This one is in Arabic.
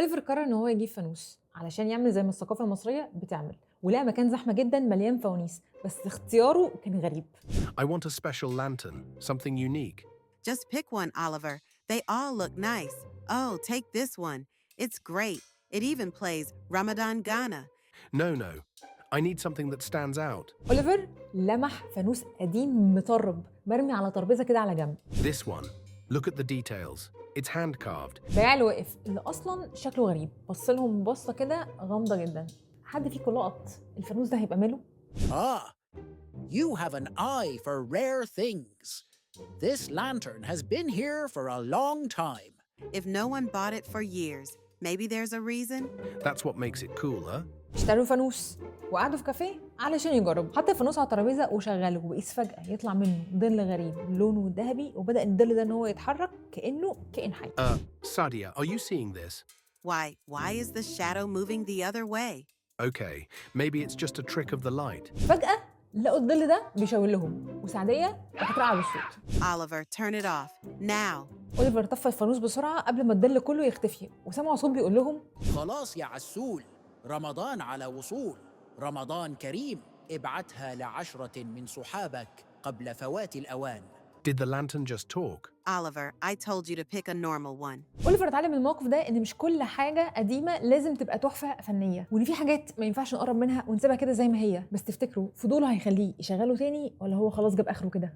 أوليفر قرر إن هو يجيب فانوس علشان يعمل زي ما الثقافة المصرية بتعمل، ولقى مكان زحمة جدا مليان فوانيس، بس اختياره كان غريب. I want a special lantern, something unique. Just pick one, Oliver. They all look nice. Oh, take this one. It's great. It even plays Ramadan Ghana. No. I need something that stands out. أوليفر لمح فانوس قديم مطرب مرمي على ترابيزة كده على جنب. This one. Look at the details. It's hand carved. بياع اللي واقف اللي أصلا شكله غريب بص لهم بصة كده غامضة جدا. حد فيكم لقط الفانوس ده هيبقى ماله؟ Ah, you have an eye for rare things. This lantern has been here for a long time. If no one bought it for years, maybe there's a reason. That's what makes it cooler. اشتروا فانوس وقعدوا في كافيه علشان يجربوا. حط الفانوس على الترابيزه وشغله، وقيس فجأة يطلع منه ظل غريب لونه ذهبي، وبدأ الظل ده ان هو يتحرك كأنه كائن حي. Sadia, are you seeing this? Why is the shadow moving the other way? Okay, maybe it's just a trick of the light. فجأة لقوا الظل ده بيشاور لهم، وسعدية راحت راقعة بالصوت. Oliver, turn it off. Now. أوليفر طفى الفانوس بسرعة قبل ما الظل كله يختفي، وسمعوا صوت بيقول لهم خلاص يا عسول، رمضان على وصول. رمضان كريم، ابعتها ل10 من صحابك قبل فوات الأوان. Did the lantern just talk? Oliver, I told you to pick a normal one. أوليفر اتعلم من الموقف ده ان مش كل حاجة قديمة لازم تبقى تحفة فنية، وان في حاجات ما ينفعش نقرب منها ونسيبها كده زي ما هي. بس تفتكروا فضوله هيخليه يشغله تاني، ولا هو خلاص جاب آخره كده؟